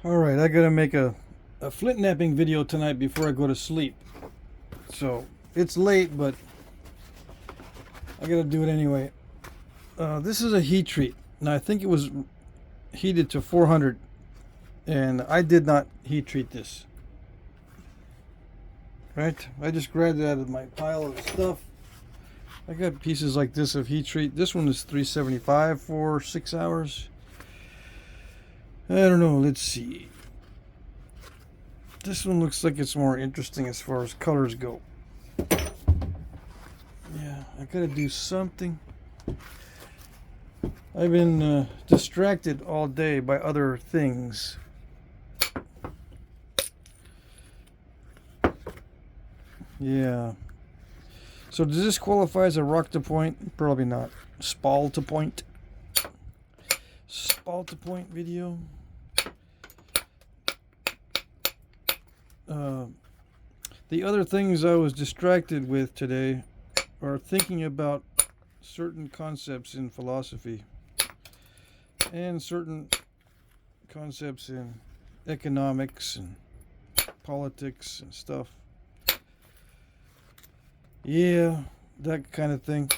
Alright, I gotta make a flint napping video tonight before I go to sleep. So, it's late, but I gotta do it anyway. This is a heat treat. Now, I think it was heated to 400, and I did not heat treat this. Right? I just grabbed it out of my pile of stuff. I got pieces like this of heat treat. This one is 375 for 6 hours. I don't know, let's see. This one looks like it's more interesting as far as colors go. Yeah, I gotta do something. I've been distracted all day by other things. Yeah. So does this qualify as a rock to point? Probably not. Spall to point. Spall to point video. The other things I was distracted with today are thinking about certain concepts in philosophy and certain concepts in economics and politics and stuff. Yeah, that kind of thing.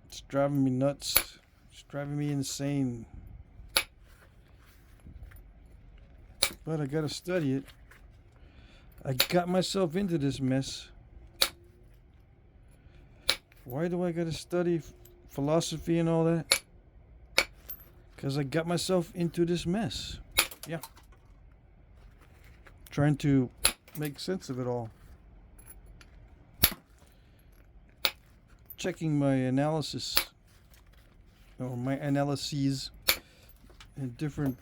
It's driving me nuts. It's driving me insane. But I gotta study it. I got myself into this mess. Why do I gotta study philosophy and all that? Because I got myself into this mess. Yeah. Trying to make sense of it all. Checking my analysis, or my analyses and different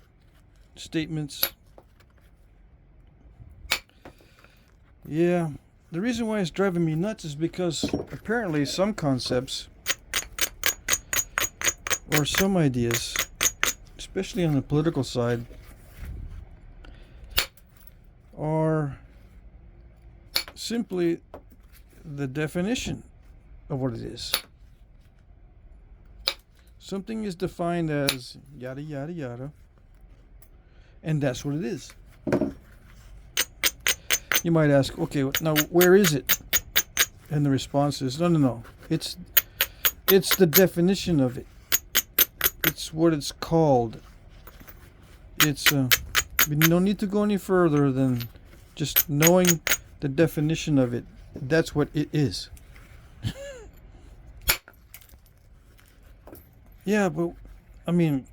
statements. Yeah, the reason why it's driving me nuts is because apparently some concepts or some ideas, especially on the political side, are simply the definition of what it is. Something is defined as yada yada yada, and that's what it is. You might ask, okay, now where is it? And the response is, no. It's the definition of it. It's what it's called. It's we don't need to go any further than just knowing the definition of it. That's what it is. Yeah, but I mean,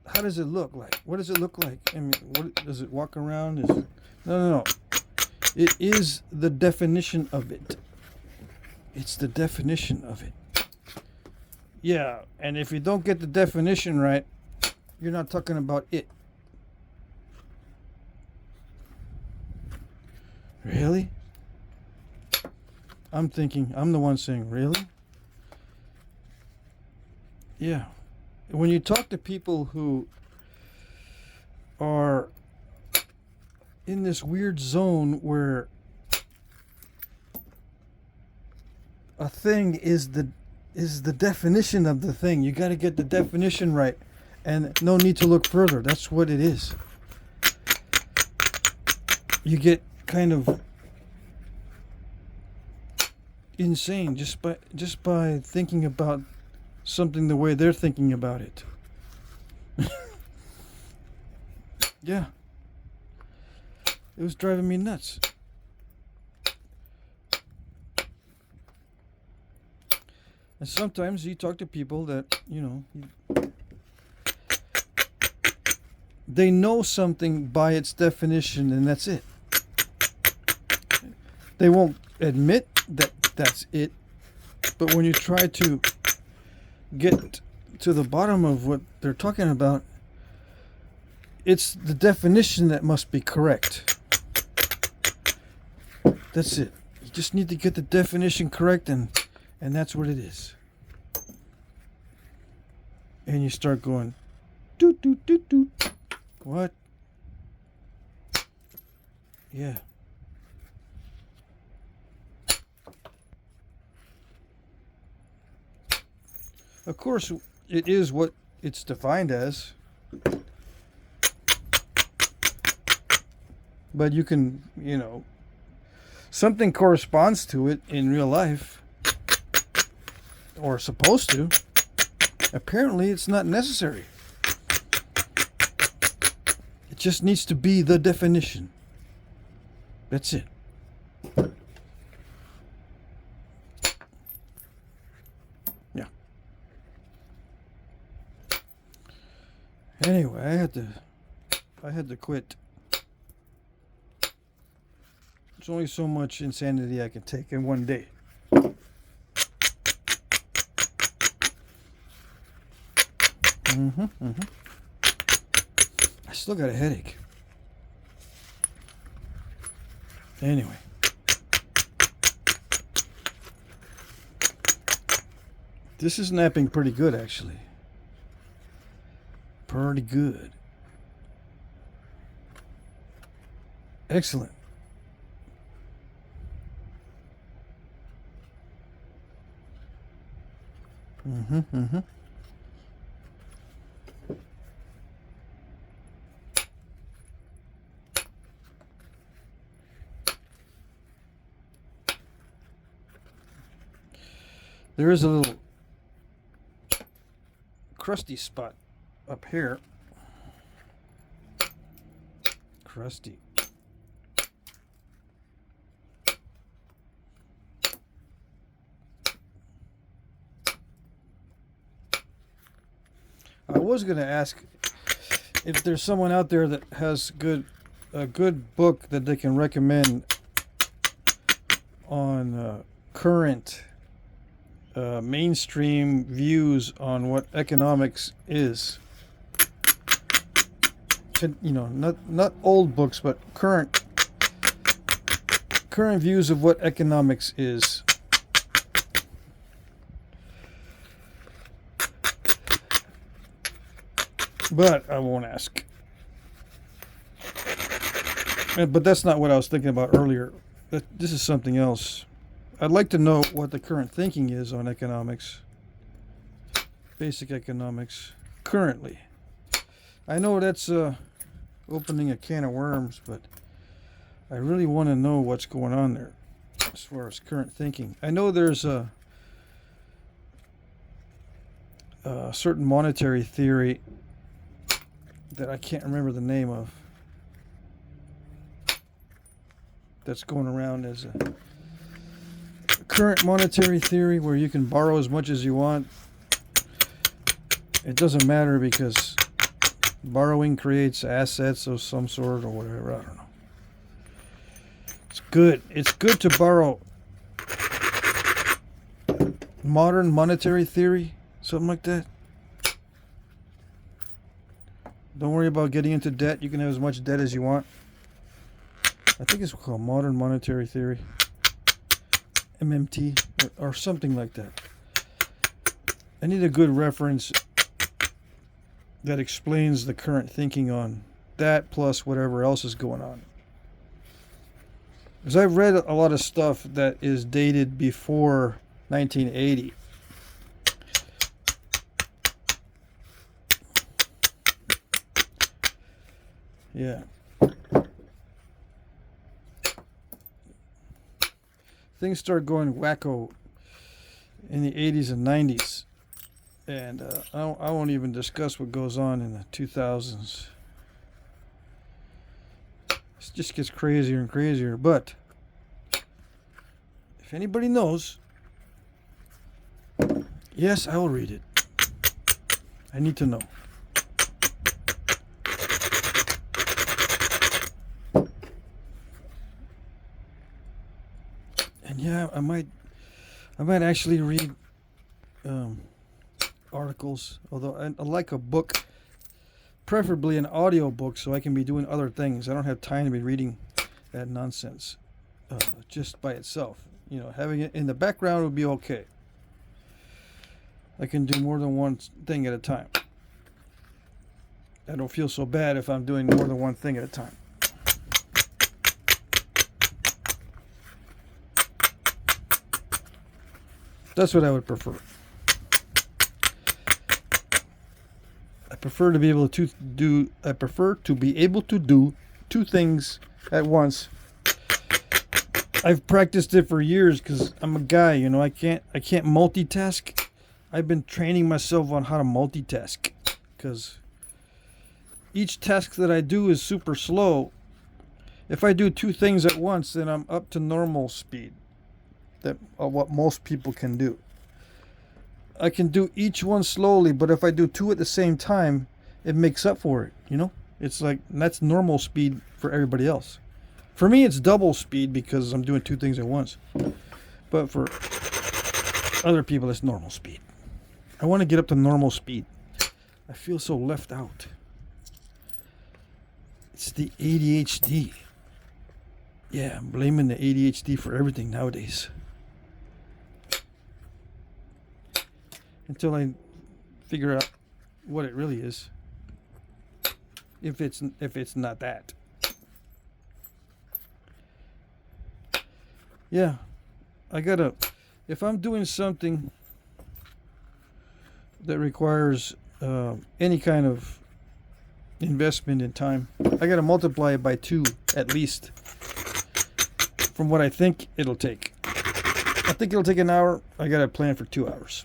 how does it look like? What does it look like? I mean, what does it walk around? No. It is the definition of it. It's the definition of it. Yeah, and if you don't get the definition right, you're not talking about it. Really? I'm thinking, I'm the one saying, really? Yeah. When you talk to people who are in this weird zone where a thing is the definition of the thing, you got to get the definition right, and no need to look further. That's what it is. You get kind of insane just by thinking about something the way they're thinking about it. Yeah. It was driving me nuts. And sometimes you talk to people that, they know something by its definition, and that's it. They won't admit that that's it. But when you try to get to the bottom of what they're talking about, it's the definition that must be correct. That's it. You just need to get the definition correct, and that's what it is. And you start going, doot, doot, doot, doot. What? Yeah. Of course, it is what it's defined as. But you can, something corresponds to it in real life. Or supposed to. Apparently, it's not necessary. It just needs to be the definition. That's it. Yeah. Anyway, I had to quit. There's only so much insanity I can take in one day. I still got a headache. Anyway. This is napping pretty good, actually. Pretty good. Excellent. There is a little crusty spot up here. Crusty. I was going to ask if there's someone out there that has a good book that they can recommend on current mainstream views on what economics is. Not old books, but current views of what economics is. But I won't ask. But that's not what I was thinking about earlier. This is something else. I'd like to know what the current thinking is on economics. Basic economics. Currently. I know that's opening a can of worms, but I really want to know what's going on there as far as current thinking. I know there's a certain monetary theory that I can't remember the name of that's going around as a current monetary theory where you can borrow as much as you want. It doesn't matter because borrowing creates assets of some sort or whatever. I don't know. It's good. It's good to borrow. Modern monetary theory, something like that. Don't worry about getting into debt. You can have as much debt as you want. I think it's called modern monetary theory. MMT or something like that. I need a good reference that explains the current thinking on that plus whatever else is going on. Because I've read a lot of stuff that is dated before 1980. Yeah. Things start going wacko in the 80s and 90s. And I won't even discuss what goes on in the 2000s. It just gets crazier and crazier. But if anybody knows, yes, I will read it. I need to know. And yeah, I might actually read articles, although I like a book, preferably an audio book, so I can be doing other things. I don't have time to be reading that nonsense just by itself. Having it in the background would be okay. I can do more than one thing at a time. I don't feel so bad if I'm doing more than one thing at a time. That's what I would prefer. prefer to be able to do. I prefer to be able to do two things at once. I've practiced it for years because I'm a guy. You know, I can't multitask. I've been training myself on how to multitask because each task that I do is super slow. If I do two things at once, then I'm up to normal speed. That what most people can do. I can do each one slowly, but if I do two at the same time, it makes up for it, you know? It's like, that's normal speed for everybody else. For me, it's double speed because I'm doing two things at once. But for other people, it's normal speed. I want to get up to normal speed. I feel so left out. It's the ADHD. Yeah, I'm blaming the ADHD for everything nowadays. Until I figure out what it really is. If it's not that. Yeah, I gotta. If I'm doing something that requires any kind of investment in time, I gotta multiply it by 2 at least. From what I think it'll take. I think it'll take an hour. I gotta plan for 2 hours.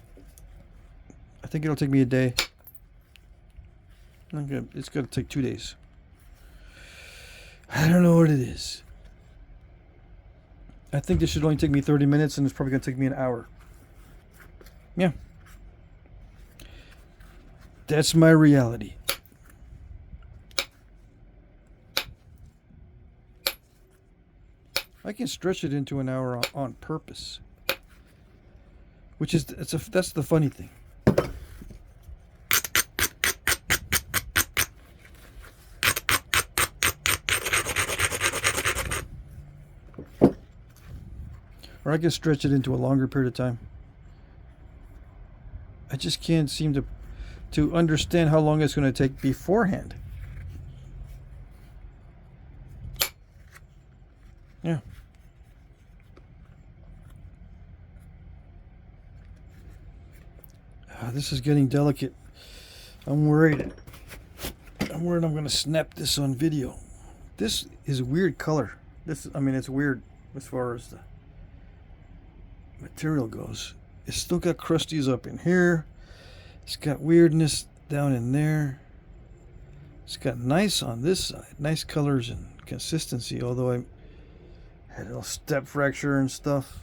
I think it'll take me a day. It's gonna take 2 days. I don't know what it is. I think this should only take me 30 minutes and it's probably gonna take me an hour. Yeah. That's my reality. I can stretch it into an hour on purpose. Which is, that's the funny thing. Or I can stretch it into a longer period of time. I just can't seem to understand how long it's going to take beforehand. Yeah. This is getting delicate. I'm worried I'm going to snap this on video. This is a weird color. It's weird as far as the material goes. It's still got crusties up in here. It's got weirdness down in there. It's got nice on this side. Nice colors and consistency, although I had a little step fracture and stuff.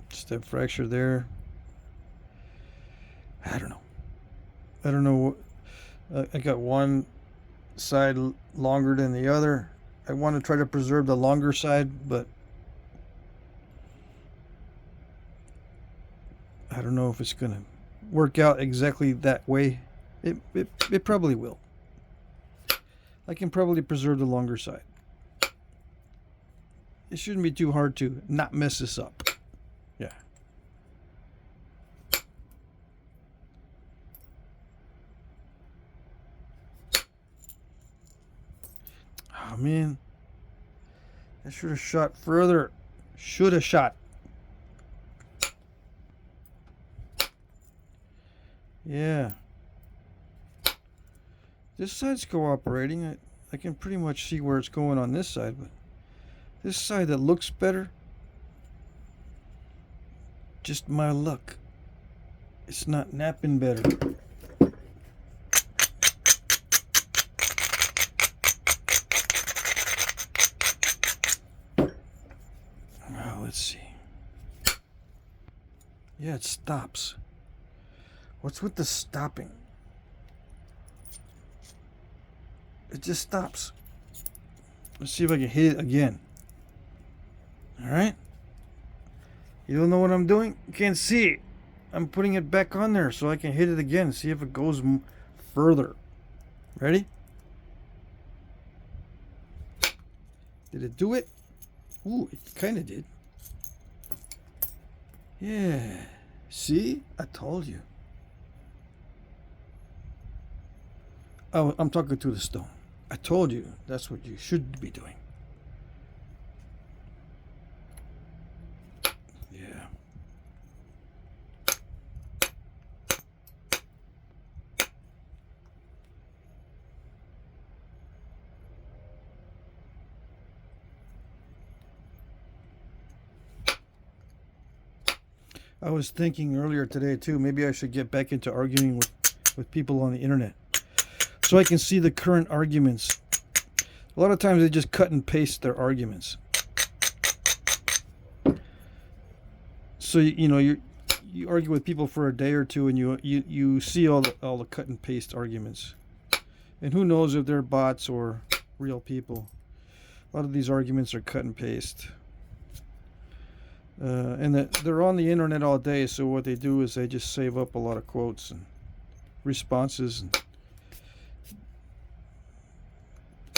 Step fracture there. I don't know. I got one side longer than the other. I want to try to preserve the longer side, but I don't know if it's going to work out exactly that way. It probably will. I can probably preserve the longer side. It shouldn't be too hard to not mess this up. Yeah. Oh man. I should have shot further. Should have shot. Yeah. This side's cooperating. I can pretty much see where it's going on this side, but this side that looks better, just my luck. It's not napping better. Well, let's see. Yeah, it stops. What's with the stopping? It just stops. Let's see if I can hit it again. Alright? You don't know what I'm doing? You can't see it. I'm putting it back on there so I can hit it again. See if it goes further. Ready? Did it do it? Ooh, it kind of did. Yeah. See? I told you. Oh, I'm talking to the stone. I told you that's what you should be doing. Yeah. I was thinking earlier today too, maybe I should get back into arguing with people on the internet so I can see the current arguments. A lot of times they just cut and paste their arguments. So you know you argue with people for a day or two, and you see all the cut and paste arguments, and who knows if they're bots or real people. A lot of these arguments are cut and paste, and they're on the internet all day. So what they do is they just save up a lot of quotes and responses, and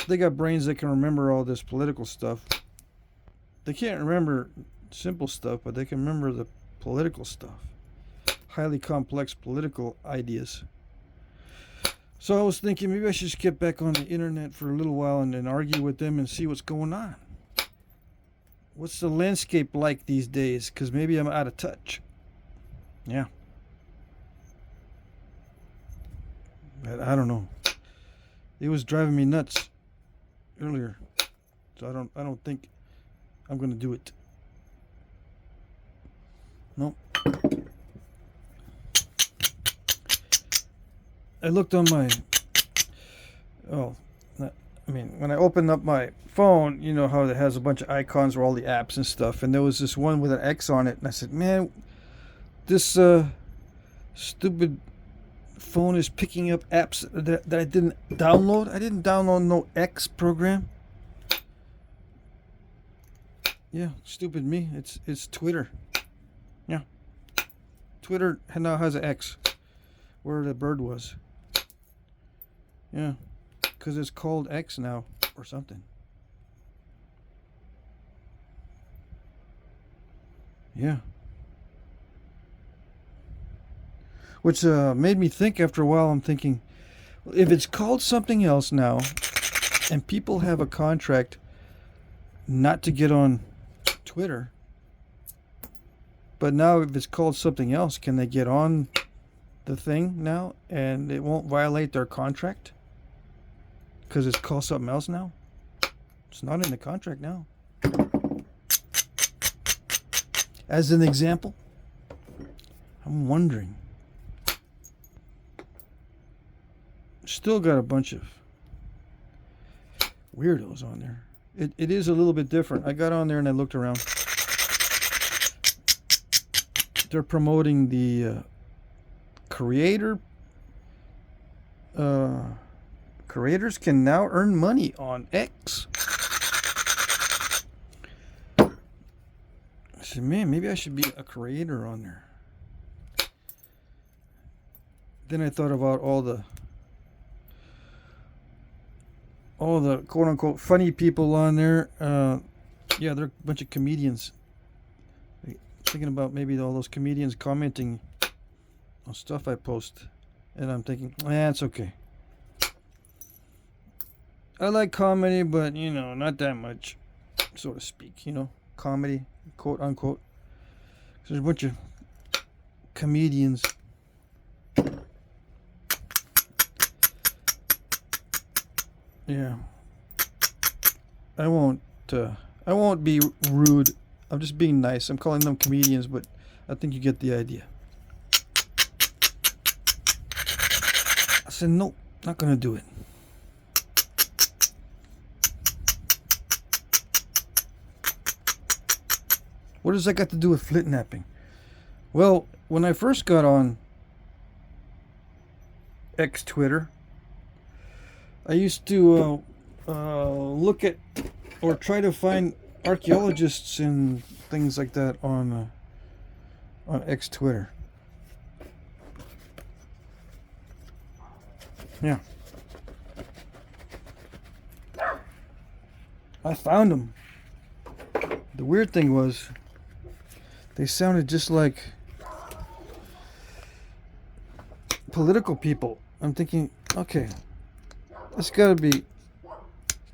they got brains that can remember all this political stuff. They can't remember simple stuff, but they can remember the political stuff, highly complex political ideas. So I was thinking maybe I should just get back on the internet for a little while and argue with them and see what's going on. What's the landscape like these days? Because maybe I'm out of touch. Yeah. I don't know. It was driving me nuts earlier, so I don't think I'm gonna do it. No. I looked on my, when I opened up my phone, you know how it has a bunch of icons for all the apps and stuff, and there was this one with an X on it, and I said, man, this stupid phone is picking up apps that I didn't download. I didn't download no X program. Yeah, stupid me. It's Twitter. Yeah. Twitter now has an X where the bird was. Yeah. Because it's called X now or something. Yeah. Which made me think after a while. I'm thinking, if it's called something else now and people have a contract not to get on Twitter, but now if it's called something else, can they get on the thing now and it won't violate their contract because it's called something else now? It's not in the contract now. As an example, I'm wondering. Still got a bunch of weirdos on there. It is a little bit different. I got on there and I looked around. They're promoting the creators can now earn money on X. I said, man, maybe I should be a creator on there. Then I thought about all the quote unquote funny people on there. Yeah, they're a bunch of comedians. Thinking about maybe all those comedians commenting on stuff I post, and I'm thinking, it's okay. I like comedy, but you know, not that much, so to speak. You know, comedy, quote unquote. There's a bunch of comedians. Yeah. I won't be rude. I'm just being nice. I'm calling them comedians, but I think you get the idea. I said, nope, not gonna do it. What does that got to do with Flintknapping? Well, when I first got on X Twitter, I used to look at or try to find archaeologists and things like that on X Twitter. Yeah. I found them. The weird thing was they sounded just like political people. I'm thinking, okay, it's got to be,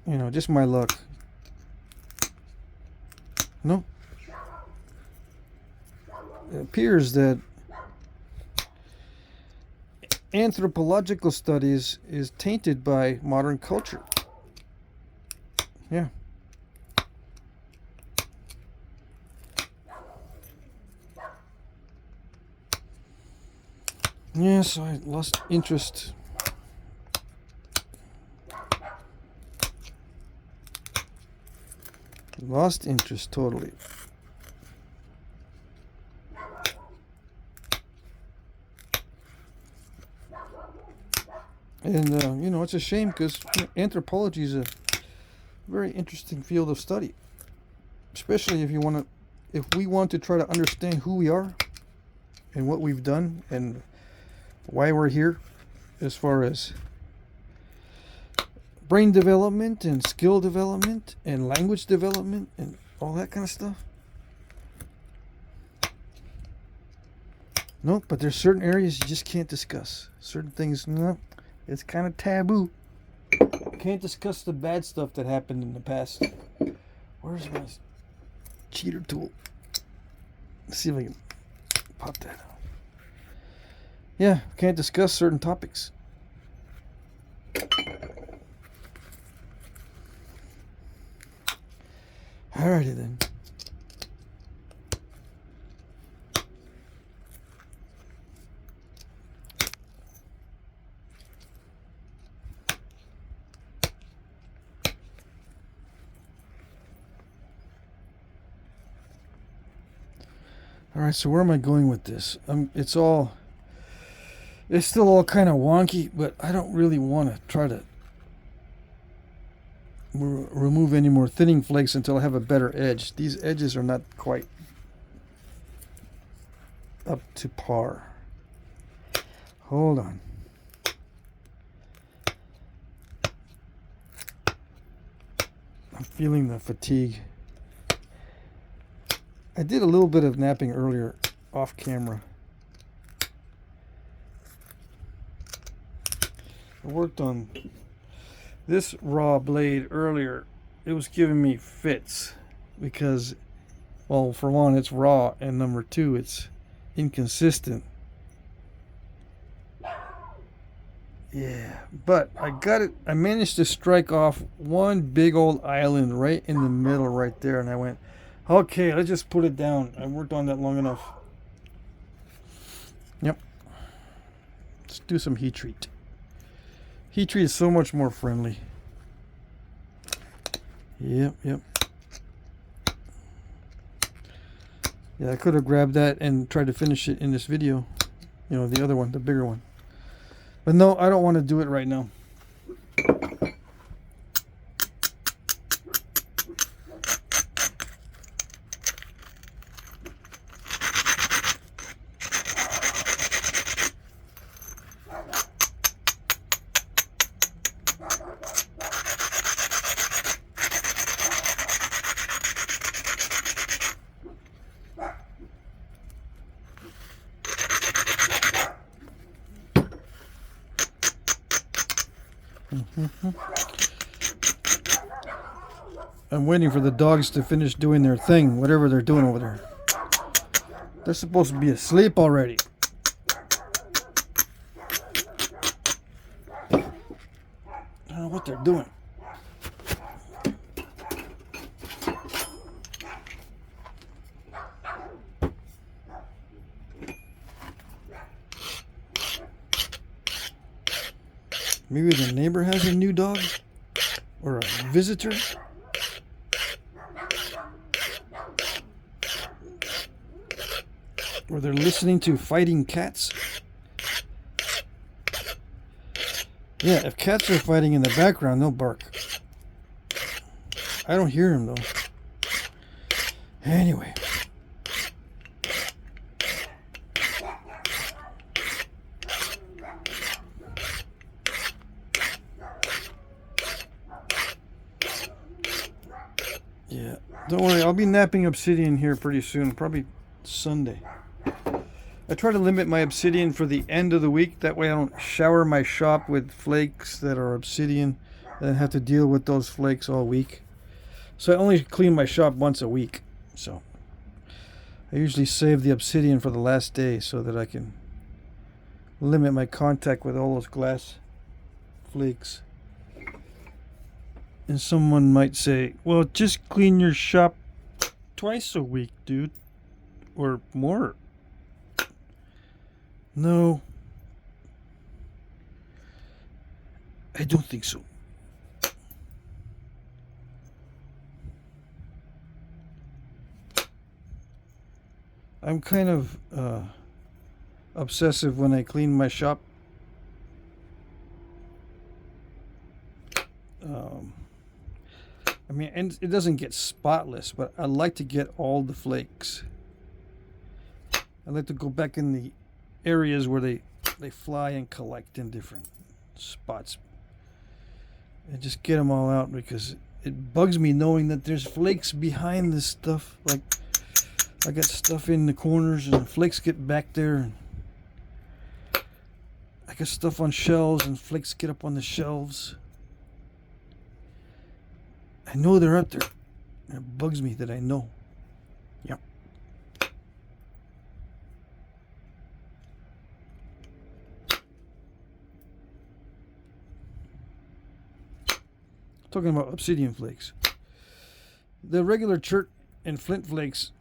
you know, just my luck. No. It appears that anthropological studies is tainted by modern culture. Yeah. Yes, I lost interest. Lost interest totally. And you know, it's a shame because anthropology is a very interesting field of study, especially if we want to try to understand who we are and what we've done and why we're here, as far as brain development and skill development and language development and all that kind of stuff. No, but there's certain areas you just can't discuss. Certain things, no, it's kind of taboo. Can't discuss the bad stuff that happened in the past. Where's my cheater tool? Let's see if I can pop that out. Yeah, can't discuss certain topics. Alrighty then. Alright, so where am I going with this? It's still all kind of wonky, but I don't really want to try to remove any more thinning flakes until I have a better edge. These edges are not quite up to par. Hold on. I'm feeling the fatigue. I did a little bit of napping earlier off camera. I worked on this raw blade earlier. It was giving me fits because, well, for one, it's raw, and number two, it's inconsistent. Yeah, but I got it. I managed to strike off one big old island right in the middle right there, and I went, okay, let's just put it down. I worked on that long enough. Yep. Let's do some heat treat. Heat treat is so much more friendly. Yep. Yeah, I could have grabbed that and tried to finish it in this video. You know, the other one, the bigger one. But no, I don't want to do it right now. I'm waiting for the dogs to finish doing their thing, whatever they're doing over there. They're supposed to be asleep already. I don't know what they're doing. Maybe the neighbor has a new dog? Or a visitor? Or they're listening to fighting cats? Yeah, if cats are fighting in the background, they'll bark. I don't hear them though. Anyway. Yeah, don't worry, I'll be napping obsidian here pretty soon, probably Sunday. I try to limit my obsidian for the end of the week, that way I don't shower my shop with flakes that are obsidian and then have to deal with those flakes all week. So I only clean my shop once a week. So I usually save the obsidian for the last day so that I can limit my contact with all those glass flakes. And someone might say, well, just clean your shop twice a week, dude. Or more. No, I don't think so. I'm kind of obsessive when I clean my shop. I mean, and it doesn't get spotless, but I like to get all the flakes. I like to go back in the areas where they fly and collect in different spots and just get them all out, because it bugs me knowing that there's flakes behind this stuff. Like, I got stuff in the corners and the flakes get back there, and I got stuff on shelves and flakes get up on the shelves. I know they're up there. And it bugs me that I know. Yep. Talking about obsidian flakes. The regular chert and flint flakes,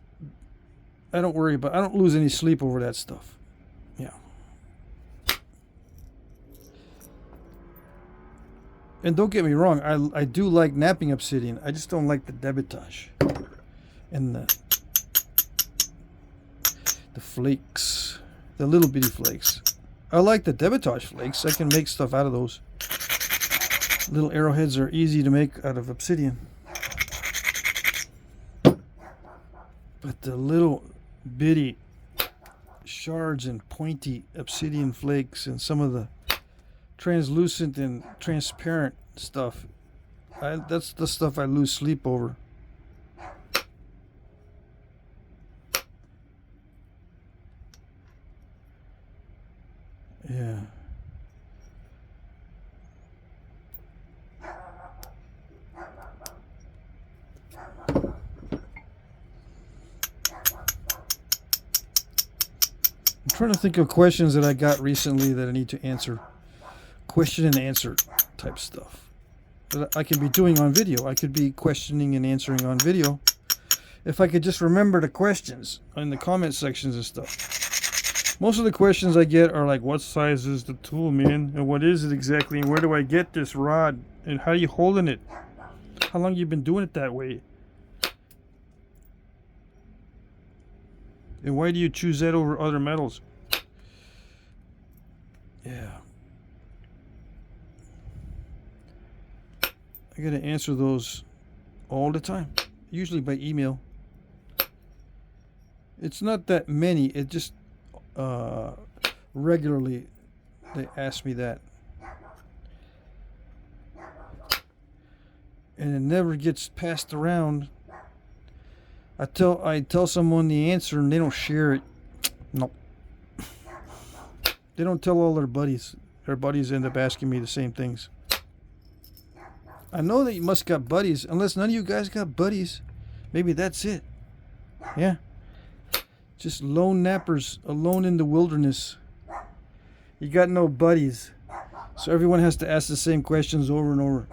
I don't worry about. I don't lose any sleep over that stuff. Yeah. And don't get me wrong, I do like knapping obsidian. I just don't like the debitage and the flakes, the little bitty flakes. I like the debitage flakes. I can make stuff out of those. Little arrowheads are easy to make out of obsidian. But the little bitty shards and pointy obsidian flakes and some of the translucent and transparent stuff, that's the stuff I lose sleep over. Yeah. I'm trying to think of questions that I got recently that I need to answer. Question and answer type stuff that I could be doing on video. I could be questioning and answering on video if I could just remember the questions in the comment sections and stuff. Most of the questions I get are like, what size is the tool, man? And what is it exactly? And where do I get this rod? And how are you holding it? How long you been doing it that way? And why do you choose that over other metals? Yeah. I gotta answer those all the time, usually by email. It's not that many, it just regularly they ask me that. And it never gets passed around. I tell someone the answer and they don't share it. Nope. They don't tell all their buddies. Their buddies end up asking me the same things. I know that you must got buddies, unless none of you guys got buddies. Maybe that's it. Yeah. Just lone nappers, alone in the wilderness. You got no buddies. So everyone has to ask the same questions over and over.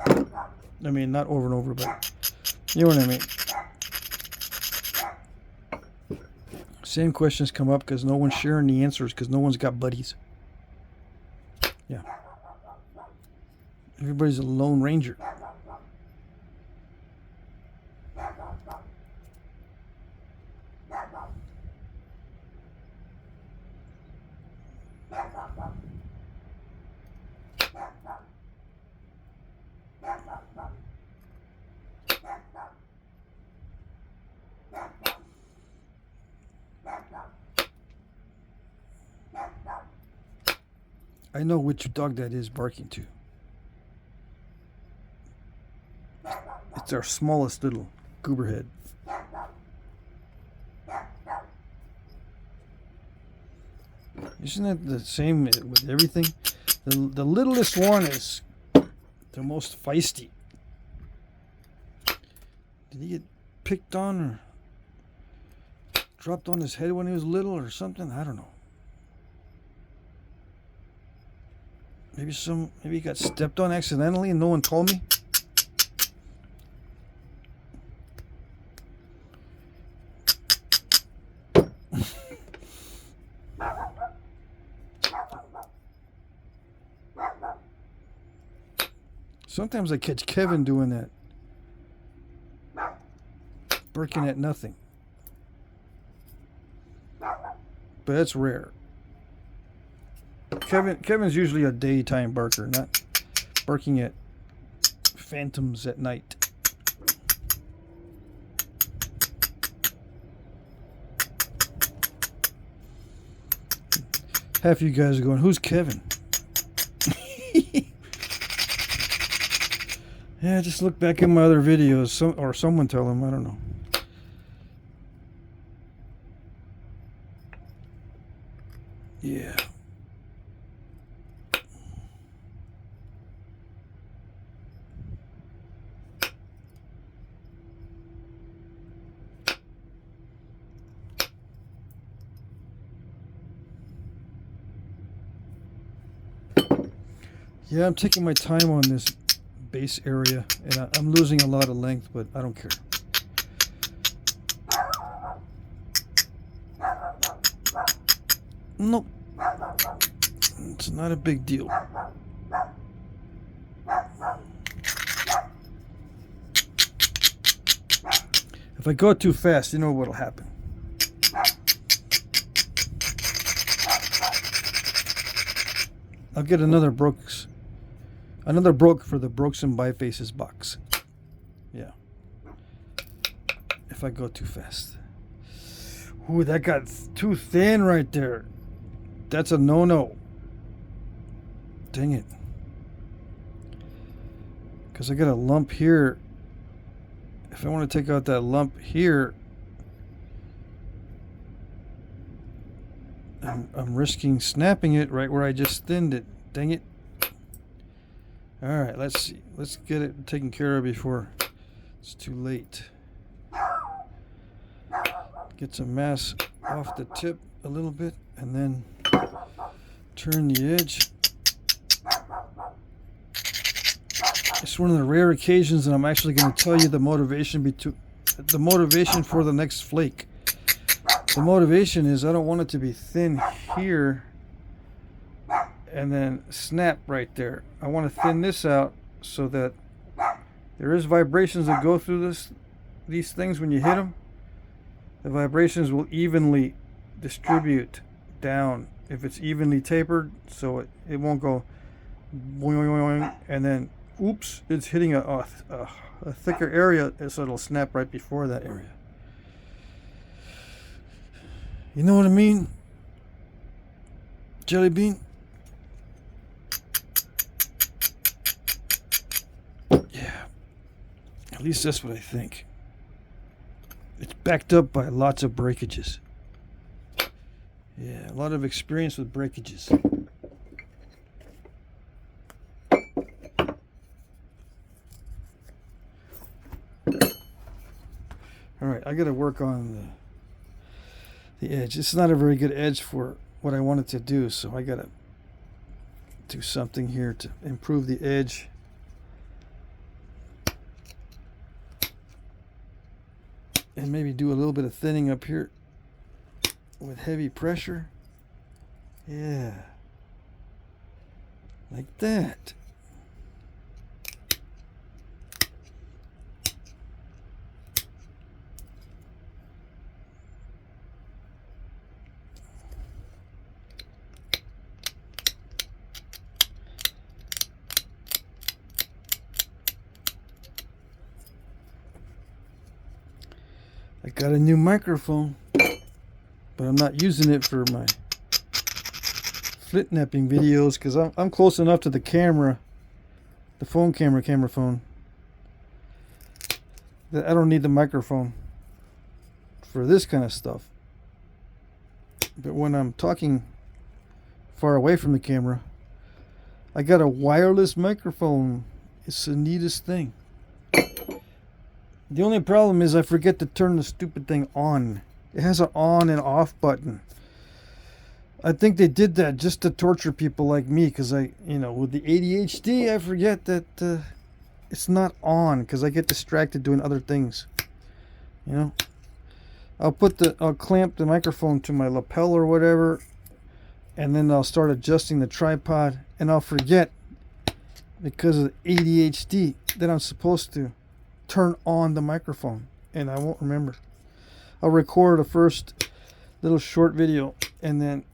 I mean, not over and over, but you know what I mean. Same questions come up because no one's sharing the answers because no one's got buddies. Yeah. Everybody's a lone ranger. I know which dog that is barking to. It's our smallest little gooberhead. Isn't that the same with everything? The littlest one is the most feisty. Did he get picked on or dropped on his head when he was little or something? I don't know. Maybe he got stepped on accidentally and no one told me. Sometimes I catch Kevin doing that. Barking at nothing. But that's rare. Kevin's usually a daytime barker, not barking at phantoms at night. Half you guys are going, who's Kevin? Yeah, just look back at my other videos, or someone tell him, I don't know. Yeah. Yeah, I'm taking my time on this base area, and I'm losing a lot of length, but I don't care. Nope. It's not a big deal. If I go too fast, you know what'll happen. I'll get another broke for the Brokes and Bifaces box. Yeah. If I go too fast. Ooh, that got too thin right there. That's a no-no. Dang it. Because I got a lump here. If I want to take out that lump here, I'm risking snapping it right where I just thinned it. Dang it. Alright, let's see. Let's get it taken care of before it's too late. Get some mass off the tip a little bit and then turn the edge. It's one of the rare occasions that I'm actually going to tell you the motivation for the next flake. The motivation is I don't want it to be thin here and then snap right there. I want to thin this out so that there is vibrations that go through these things when you hit them. The vibrations will evenly distribute down if it's evenly tapered, so it won't go boing, and then oops, it's hitting a thicker area, so it'll snap right before that area. You know what I mean? Jelly bean? Yeah. At least that's what I think. It's backed up by lots of breakages. Yeah, a lot of experience with breakages. Alright, I gotta work on the edge. It's not a very good edge for what I wanted to do, so I gotta do something here to improve the edge. And maybe do a little bit of thinning up here with heavy pressure. Yeah. Like that. I got a new microphone, but I'm not using it for my Flintknapping videos because I'm close enough to the camera, the phone camera phone, that I don't need the microphone for this kind of stuff. But when I'm talking far away from the camera, I got a wireless microphone. It's the neatest thing. The only problem is I forget to turn the stupid thing on. It has an on and off button. I think they did that just to torture people like me because with the ADHD, I forget that it's not on because I get distracted doing other things. You know, I'll clamp the microphone to my lapel or whatever, and then I'll start adjusting the tripod, and I'll forget because of the ADHD that I'm supposed to turn on the microphone, and I won't remember. I'll record a first little short video and then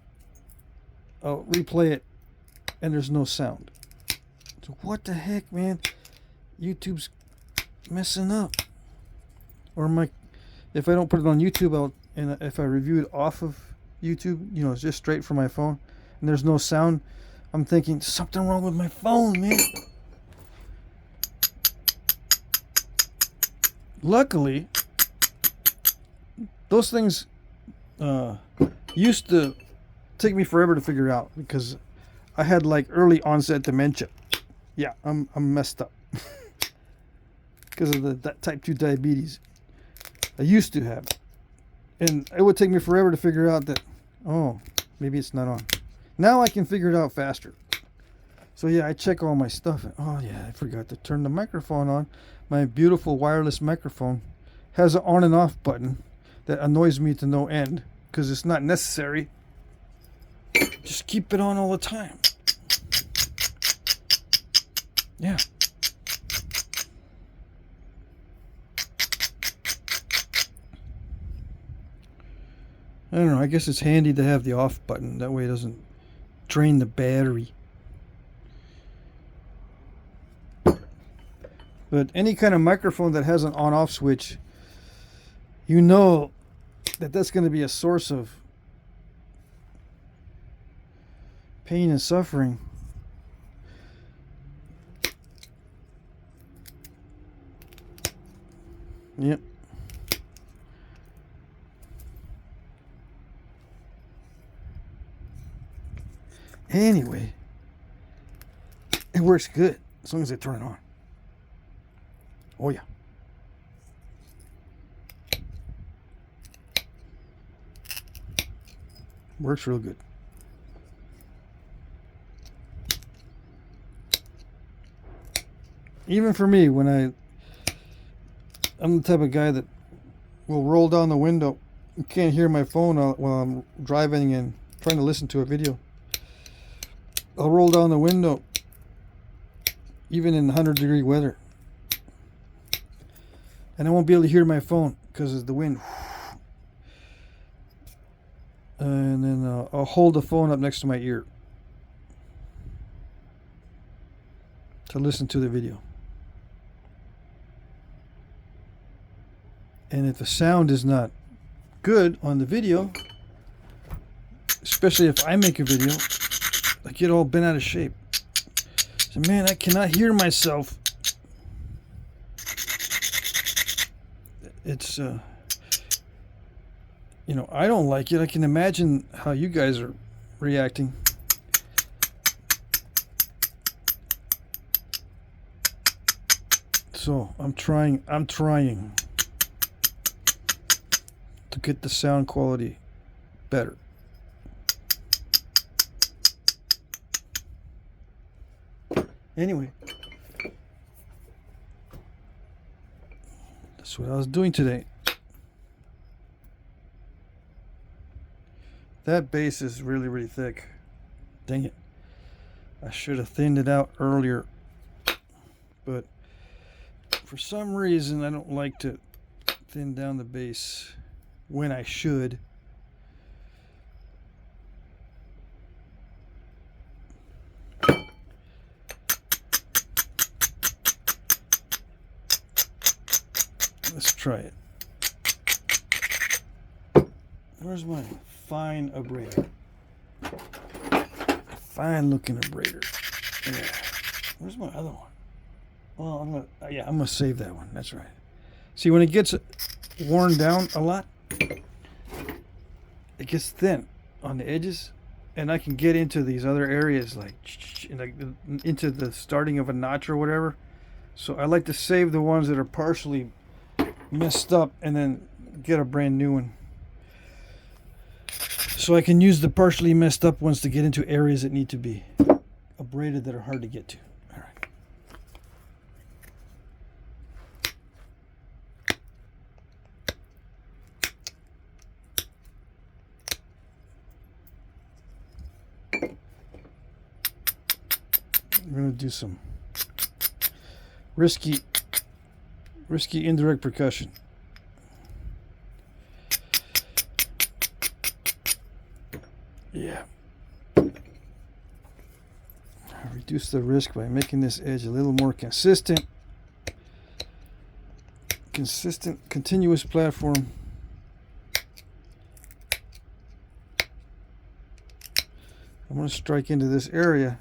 I'll replay it and there's no sound. So what the heck, man? YouTube's messing up. Or if I don't put it on YouTube, and if I review it off of YouTube, you know, it's just straight from my phone and there's no sound, I'm thinking something wrong with my phone, man. Luckily, those things used to take me forever to figure out because I had like early onset dementia. Yeah, I'm messed up because of that type 2 diabetes. I used to have it. And it would take me forever to figure out that, oh, maybe it's not on. Now I can figure it out faster. So yeah, I check all my stuff. And, oh yeah, I forgot to turn the microphone on. My beautiful wireless microphone has an on and off button that annoys me to no end because it's not necessary. Just keep it on all the time. Yeah. I don't know. I guess it's handy to have the off button. That way it doesn't drain the battery. But any kind of microphone that has an on-off switch, you know that that's going to be a source of pain and suffering. Yep. Anyway, it works good as long as I turn it on. Oh yeah. Works real good. Even for me, when I'm the type of guy that will roll down the window. You can't hear my phone while I'm driving and trying to listen to a video. I'll roll down the window even in 100-degree weather. And I won't be able to hear my phone because of the wind. And then I'll hold the phone up next to my ear to listen to the video. And if the sound is not good on the video, especially if I make a video, I get all bent out of shape. So man, I cannot hear myself. It's you know, I don't like it. I can imagine how you guys are reacting. So I'm trying to get the sound quality better. Anyway, that's what I was doing today. That base is really, really thick. Dang it. I should have thinned it out earlier. But for some reason, I don't like to thin down the base when I should. Let's try it. Where's my fine abrader? Fine looking abrader. Yeah. Where's my other one? Well, I'm gonna save that one. That's right. See, when it gets worn down a lot, it gets thin on the edges, and I can get into these other areas like into the starting of a notch or whatever. So I like to save the ones that are partially messed up and then get a brand new one. So I can use the partially messed up ones to get into areas that need to be abraded that are hard to get to. All right. We're going to do some risky indirect percussion. Yeah. Reduce the risk by making this edge a little more consistent. Continuous platform. I'm going to strike into this area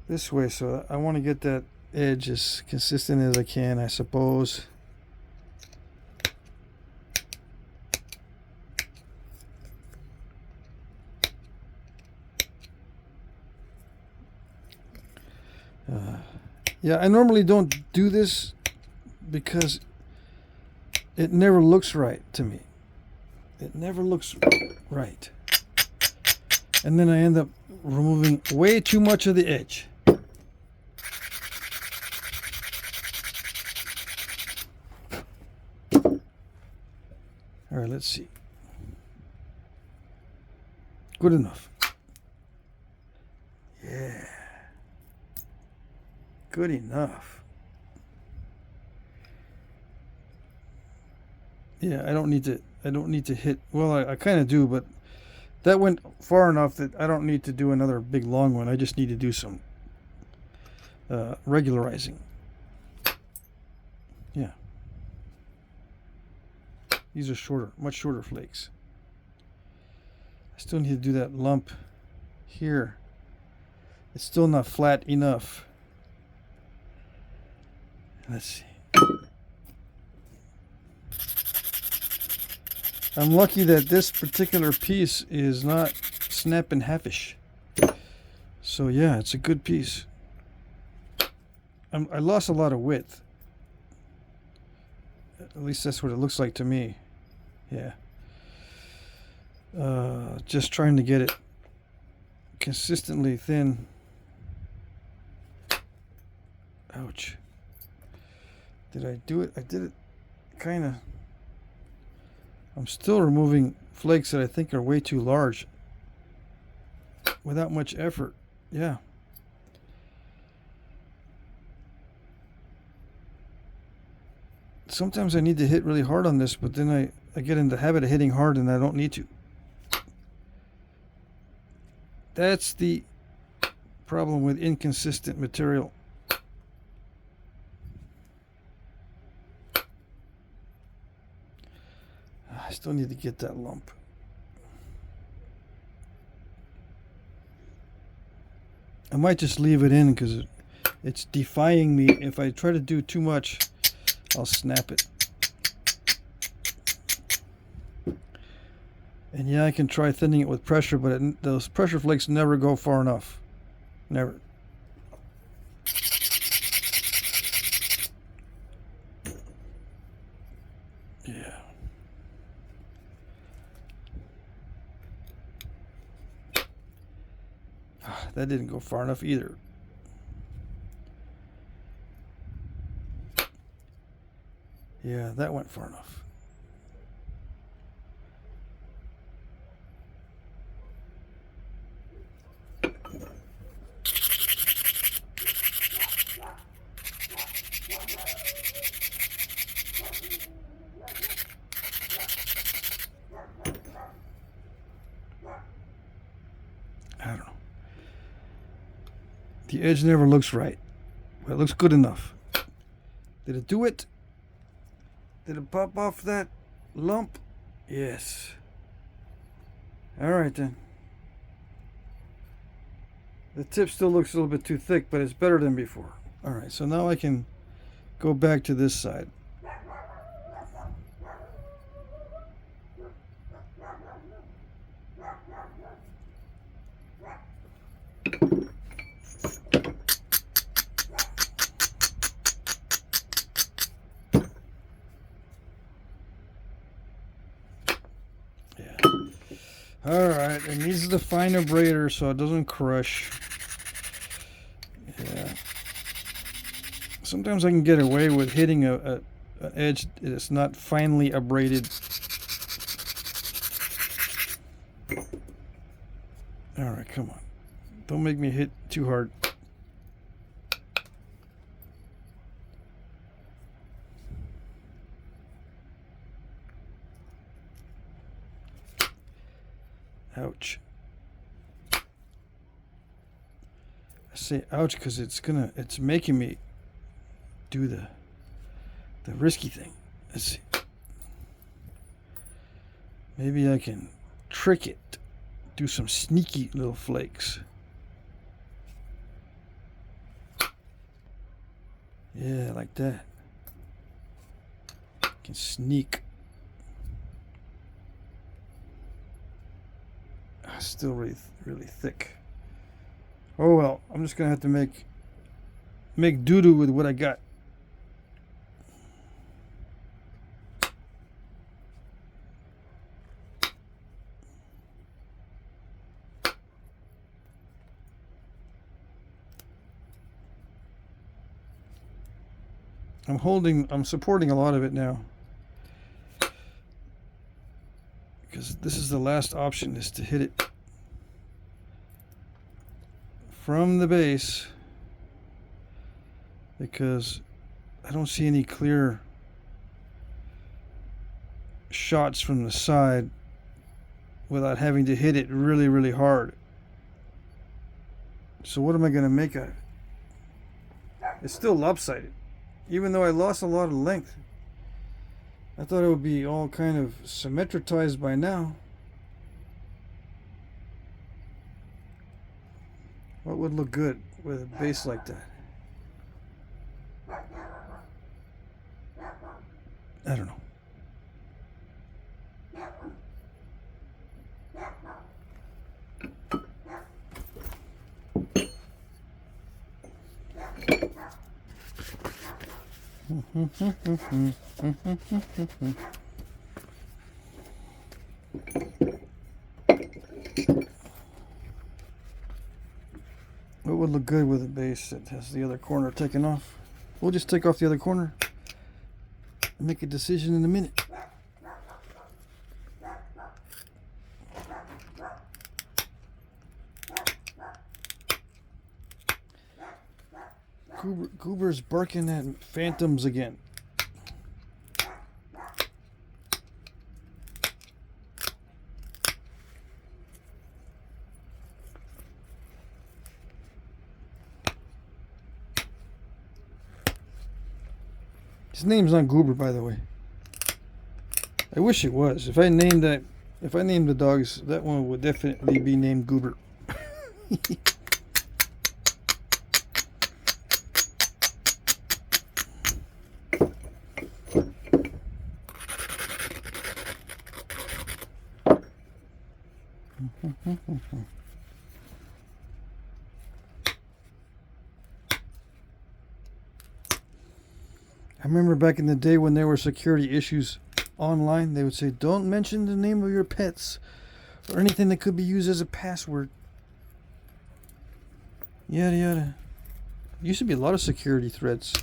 this way, so I want to get that edge as consistent as I can, I suppose. Yeah, I normally don't do this because it never looks right to me. It never looks right. And then I end up removing way too much of the edge. All right, let's see. Good enough. Yeah. Good enough. Yeah, I don't need to hit, well, I kind of do, but that went far enough that I don't need to do another big long one. I just need to do some regularizing. Yeah. These are shorter, much shorter flakes. I still need to do that lump here. It's still not flat enough. Let's see. I'm lucky that this particular piece is not snap and halfish. So yeah, it's a good piece. I lost a lot of width. At least that's what it looks like to me. Yeah. Just trying to get it consistently thin. Ouch. Did I do it? I did it kind of. I'm still removing flakes that I think are way too large without much effort. Yeah. Sometimes I need to hit really hard on this, but then I get in the habit of hitting hard and I don't need to. That's the problem with inconsistent material. I still need to get that lump. I might just leave it in because it's defying me. If I try to do too much, I'll snap it. And yeah, I can try thinning it with pressure, but those pressure flakes never go far enough. Never. Yeah. That didn't go far enough either. Yeah, that went far enough. I don't know. The edge never looks right, but it looks good enough. Did it do it? Did it pop off that lump? Yes. All right then. The tip still looks a little bit too thick, but it's better than before. All right, so now I can go back to this side. Alright, it needs the fine abrader so it doesn't crush. Yeah. Sometimes I can get away with hitting an edge that's not finely abraded. Alright, come on. Don't make me hit too hard. I say ouch because it's making me do the risky thing. Let's see. Maybe I can trick it. Do some sneaky little flakes. Yeah, like that. Can sneak. Still really thick. Oh well, I'm just gonna have to make doo-doo with what I got. I'm supporting a lot of it now. Because this is the last option, is to hit it from the base, because I don't see any clear shots from the side without having to hit it really hard. So what am I going to make of it? It's still lopsided, even though I lost a lot of length. I thought it would be all kind of symmetrized by now. What would look good with a base like that? I don't know. What would look good with a base that has the other corner taken off? We'll just take off the other corner and make a decision in a minute. Goober's barking at phantoms again. His name's not Goober, by the way. I wish it was. If I named the dogs, that one would definitely be named Goober. I remember back in the day when there were security issues online, they would say, don't mention the name of your pets or anything that could be used as a password. Yada yada. Used to be a lot of security threats.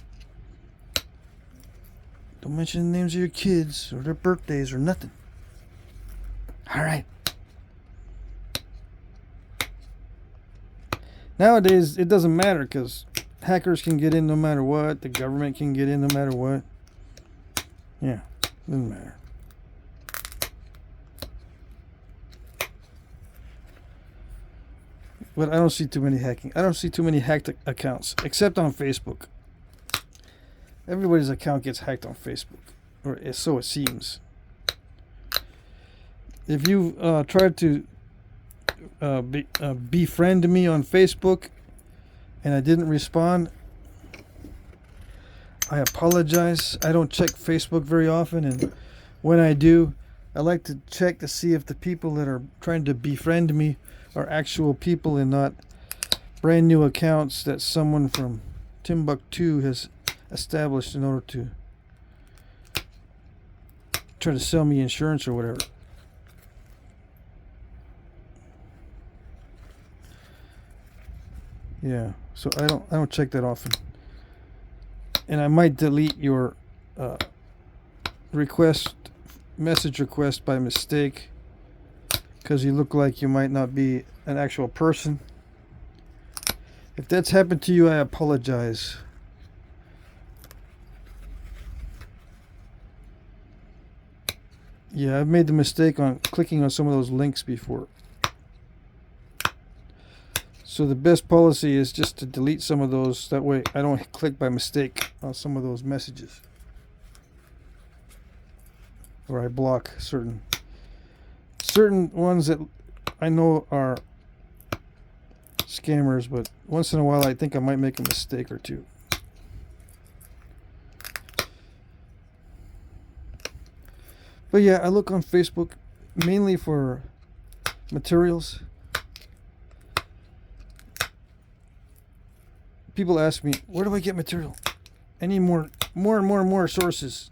Don't mention the names of your kids or their birthdays or nothing. Alright. Nowadays, it doesn't matter because hackers can get in no matter what. The government can get in no matter what. Yeah, doesn't matter. But I don't see too many hacking. I don't see too many hacked accounts, except on Facebook. Everybody's account gets hacked on Facebook, or so it seems. If you tried to befriend me on Facebook and I didn't respond, I apologize. I don't check Facebook very often, and when I do, I like to check to see if the people that are trying to befriend me are actual people and not brand new accounts that someone from Timbuktu has established in order to try to sell me insurance or whatever. Yeah, so I don't check that often, and I might delete your message request by mistake because you look like you might not be an actual person. If that's happened to you, I apologize. Yeah, I've made the mistake on clicking on some of those links before. So the best policy is just to delete some of those. That way I don't click by mistake on some of those messages. Or I block certain ones that I know are scammers, but once in a while I think I might make a mistake or two. But yeah, I look on Facebook mainly for materials. People ask me, where do I get material? I need more sources.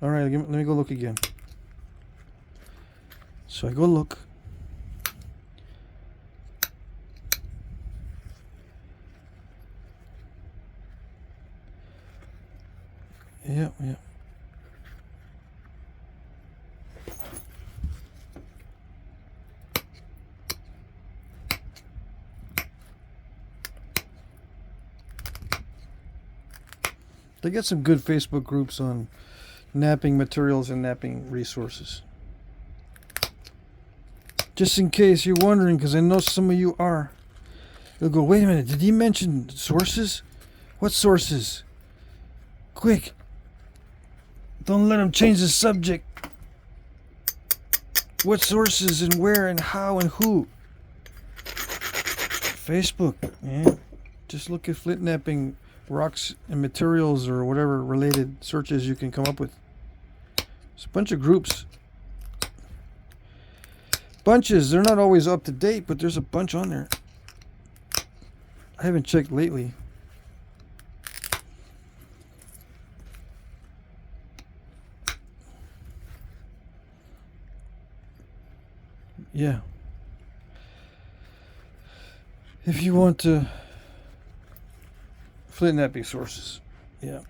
All right, let me go look again. So I go look. Yeah. They got some good Facebook groups on knapping materials and knapping resources. Just in case you're wondering, because I know some of you are. They'll go, wait a minute, did he mention sources? What sources? Quick. Don't let him change the subject. What sources and where and how and who? Facebook, man. Just look at Flintknapping rocks and materials or whatever related searches you can come up with. It's a bunch of groups. Bunches. They're not always up to date, but there's a bunch on there. I haven't checked lately. Yeah. If you want to Flintknapping sources. Yeah.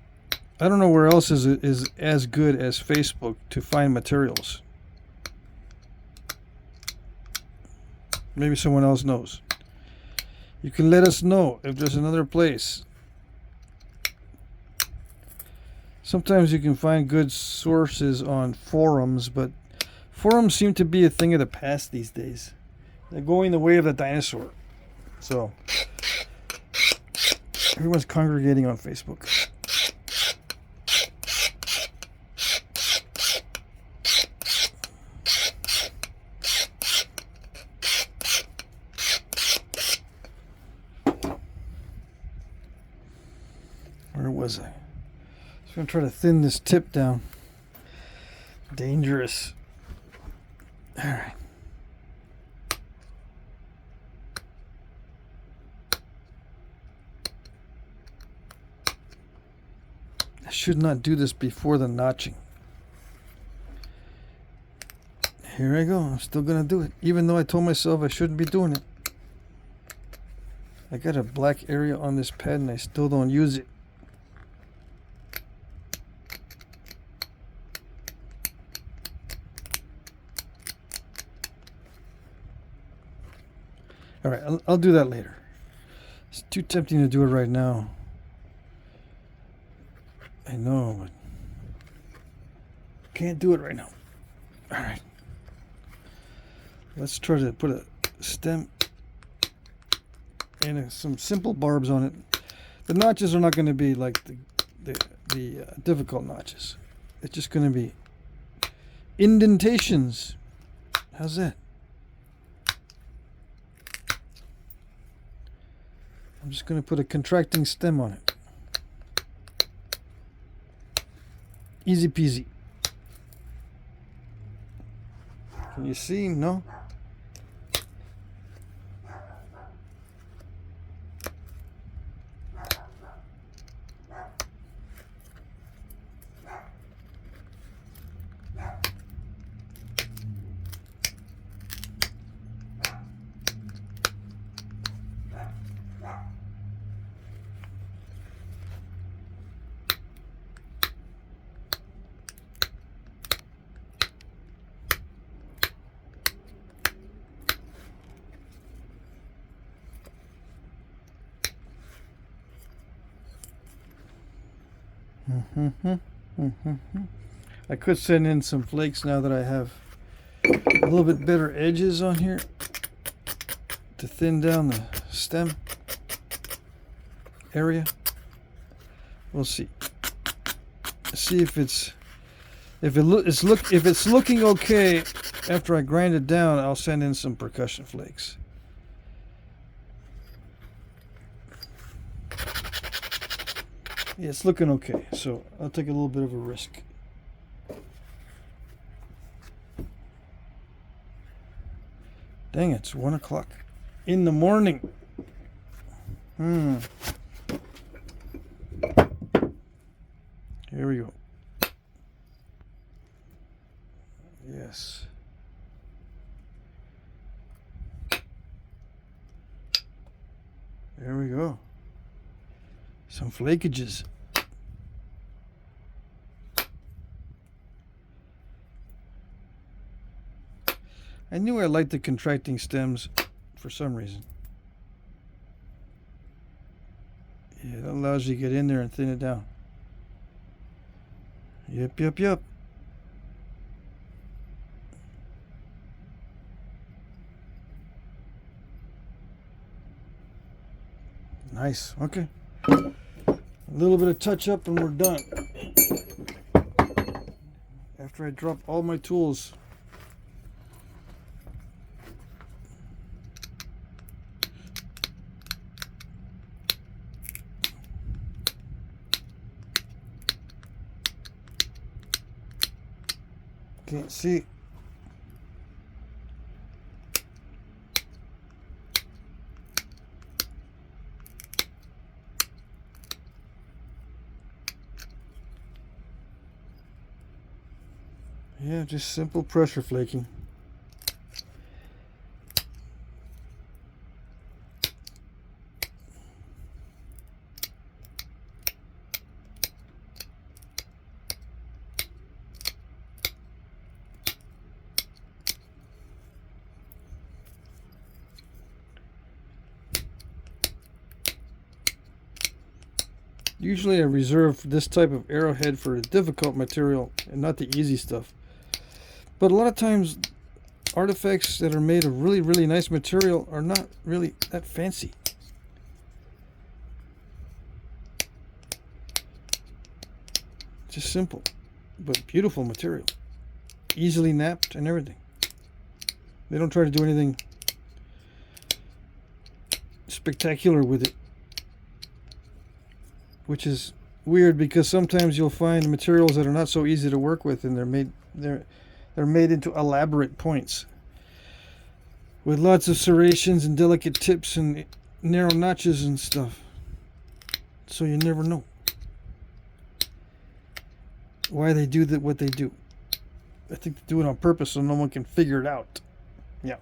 I don't know where else is as good as Facebook to find materials. Maybe someone else knows. You can let us know if there's another place. Sometimes you can find good sources on forums, but forums seem to be a thing of the past these days. They're going the way of the dinosaur. So everyone's congregating on Facebook. Where was I? Just gonna try to thin this tip down. Dangerous. All right. I should not do this before the notching. Here I go. I'm still gonna do it, even though I told myself I shouldn't be doing it. I got a black area on this pad and I still don't use it. All right, I'll do that later. It's too tempting to do it right now. I know, but can't do it right now. All right. Let's try to put a stem and some simple barbs on it. The notches are not going to be like the difficult notches. It's just going to be indentations. How's that? I'm just going to put a contracting stem on it. Easy peasy. Can you see? No? I could send in some flakes now that I have a little bit better edges on here to thin down the stem area. We'll see. See if it's looking okay. After I grind it down, I'll send in some percussion flakes. Yeah, it's looking okay, so I'll take a little bit of a risk. Dang, it's 1 o'clock in the morning. Here we go. Yes. There we go. Some flakeages. I knew I liked the contracting stems for some reason. Yeah, it allows you to get in there and thin it down. Yep. Nice. Okay. A little bit of touch up and we're done. After I drop all my tools. Can't see. Yeah, just simple pressure flaking. Usually I reserve this type of arrowhead for a difficult material and not the easy stuff. But a lot of times artifacts that are made of really, really nice material are not really that fancy. Just simple, but beautiful material. Easily napped and everything. They don't try to do anything spectacular with it. Which is weird because sometimes you'll find materials that are not so easy to work with and they're made into elaborate points with lots of serrations and delicate tips and narrow notches and stuff. So you never know why they do what they do. I think they do it on purpose so no one can figure it out. Yeah.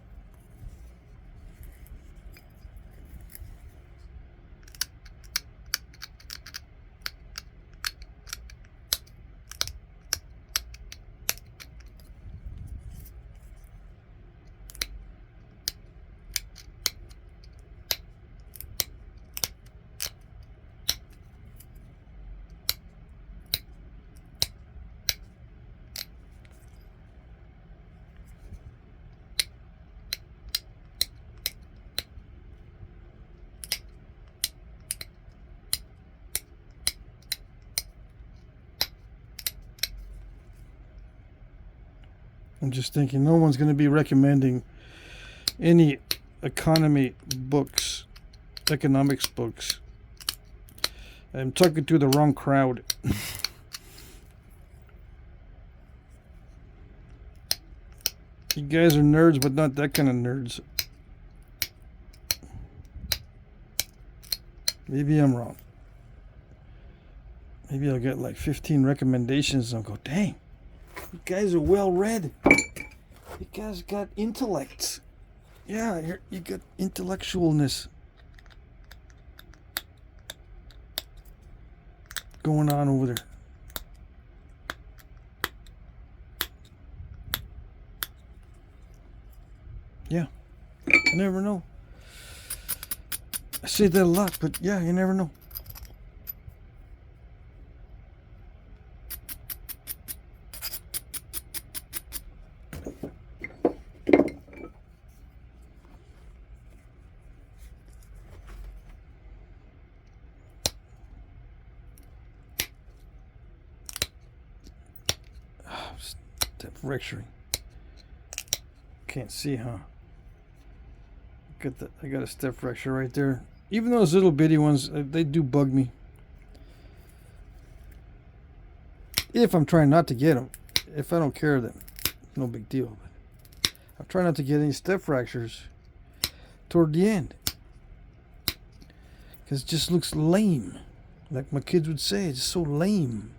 I'm just thinking no one's going to be recommending any economics books. I'm talking to the wrong crowd. You guys are nerds, but not that kind of nerds. Maybe I'm wrong. Maybe I'll get like 15 recommendations and I'll go, dang. You guys are well read. You guys got intellect. Yeah, you got intellectualness going on over there. Yeah, you never know. I say that a lot, but yeah, you never know. Temp fracturing. Can't see, huh? I got a step fracture right there. Even those little bitty ones, they do bug me. If I'm trying not to get them. If I don't care, then no big deal. But I'm trying not to get any step fractures toward the end. Because it just looks lame. Like my kids would say, it's so lame.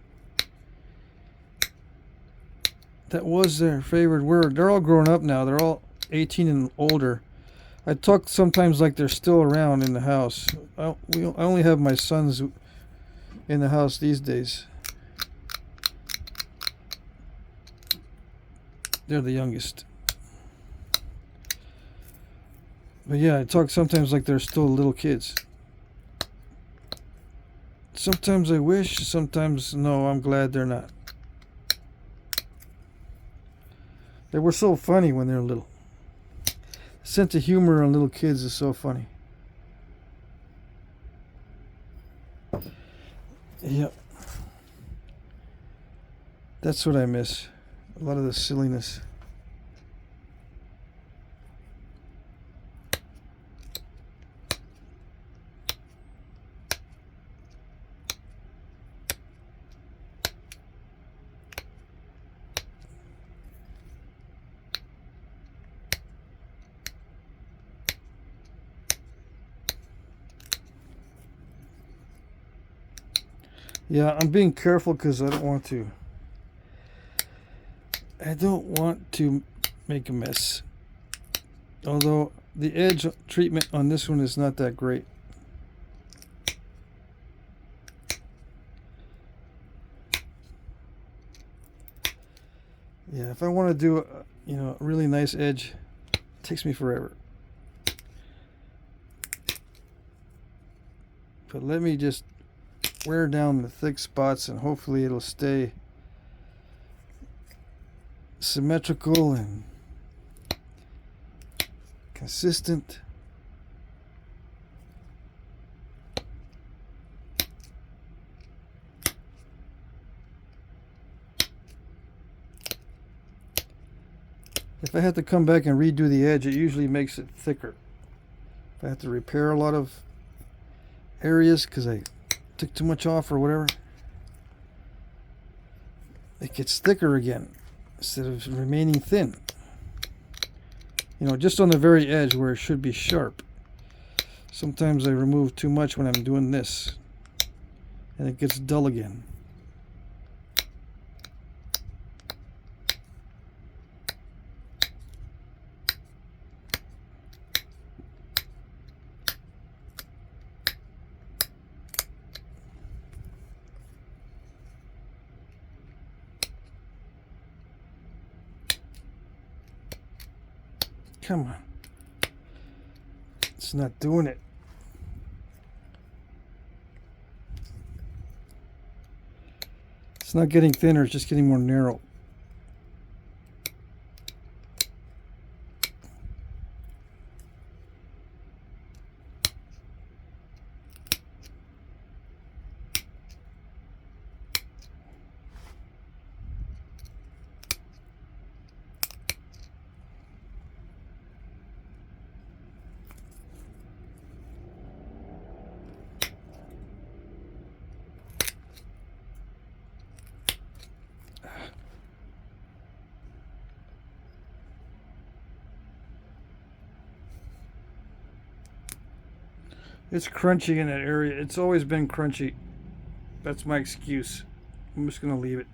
That was their favorite word. They're all grown up now. They're all 18 and older. I talk sometimes like they're still around in the house. I only have my sons in the house these days. They're the youngest. But yeah, I talk sometimes like they're still little kids. Sometimes I wish, sometimes no, I'm glad they're not. They were so funny when they were little. Sense of humor on little kids is so funny. Yep. That's what I miss. A lot of the silliness. Yeah, I'm being careful because I don't want to make a mess. Although the edge treatment on this one is not that great. Yeah, if I want to do a really nice edge, it takes me forever. But let me just wear down the thick spots and hopefully it'll stay symmetrical and consistent. If I have to come back and redo the edge, it usually makes it thicker. If I have to repair a lot of areas because I took too much off or whatever, it gets thicker again instead of remaining thin. Just on the very edge where it should be sharp. Sometimes I remove too much when I'm doing this and it gets dull again. Come on. It's not doing it. It's not getting thinner, it's just getting more narrow. It's crunchy in that area. It's always been crunchy. That's my excuse. I'm just going to leave it.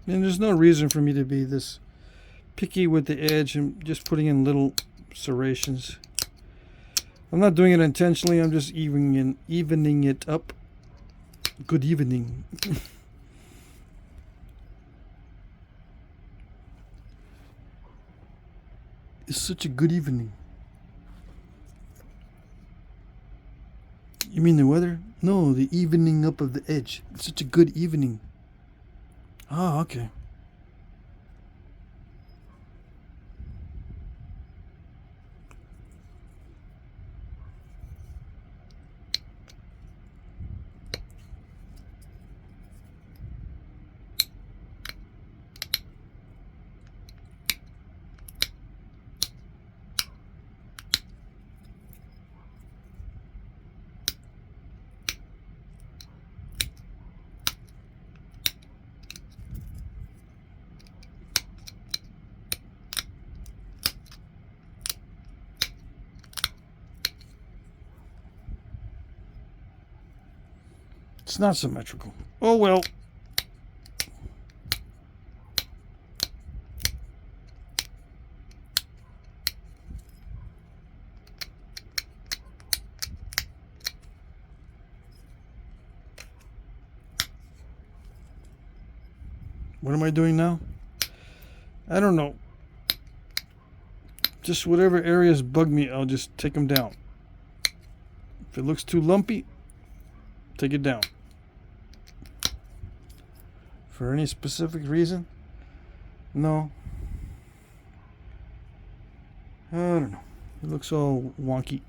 And there's no reason for me to be this picky with the edge and just putting in little serrations. I'm not doing it intentionally. I'm just evening it up. Good evening. It's such a good evening. You mean the weather? No, the evening up of the edge. It's such a good evening. Oh, okay. It's not symmetrical. Oh well. What am I doing now? I don't know. Just whatever areas bug me, I'll just take them down. If it looks too lumpy, take it down. For any specific reason? No. I don't know. It looks all wonky.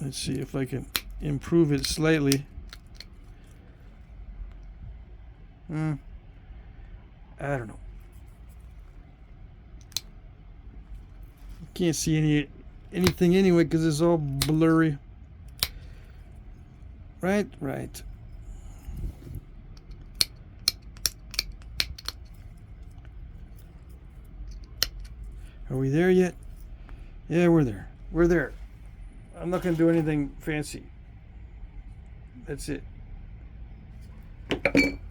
Let's see if I can improve it slightly. I don't know. Can't see anything anyway because it's all blurry. Right. Are we there yet? Yeah, we're there. We're there. I'm not going to do anything fancy. That's it.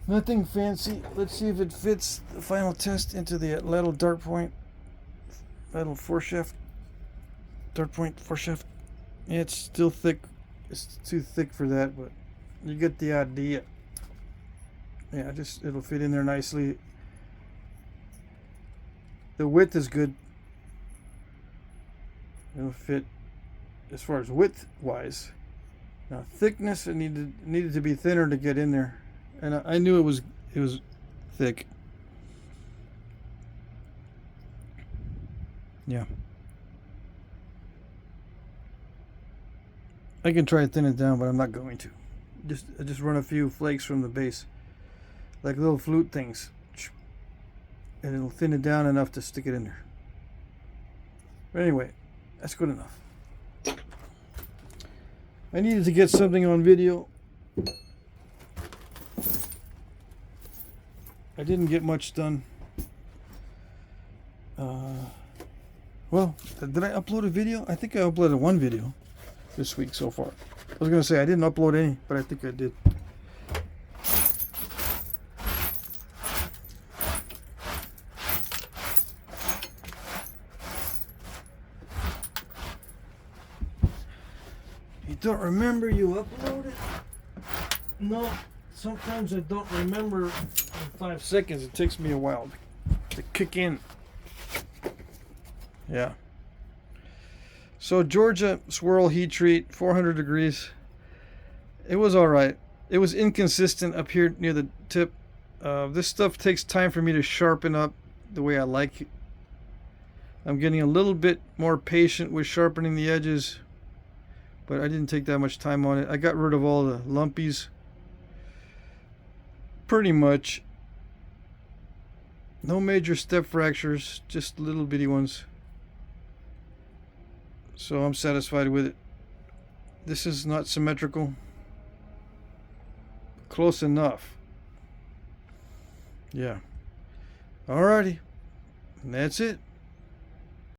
Nothing fancy. Let's see if it fits the final test into the ladle dart point. Ladle foreshaft. Dart point foreshaft. Yeah, it's still thick. It's too thick for that, but you get the idea. Yeah, it'll fit in there nicely. The width is good. It'll fit as far as width wise. Now thickness, it needed to be thinner to get in there, and I knew it was thick. Yeah. I can try to thin it down, but I'm not going to. I just run a few flakes from the base, like little flute things, and it'll thin it down enough to stick it in there. But anyway, that's good enough. I needed to get something on video. I didn't get much done. Well, did I upload a video? I think I uploaded one video this week so far. I was going to say I didn't upload any, but I think I did. You don't remember you uploaded? No, sometimes I don't remember in 5 seconds. It takes me a while to kick in. Yeah. So Georgia swirl heat treat, 400 degrees. It was all right. It was inconsistent up here near the tip. This stuff takes time for me to sharpen up the way I like it. I'm getting a little bit more patient with sharpening the edges, but I didn't take that much time on it. I got rid of all the lumpies. Pretty much. No major step fractures, just little bitty ones. So I'm satisfied with it. This is not symmetrical. Close enough. Yeah. Alrighty. And that's it.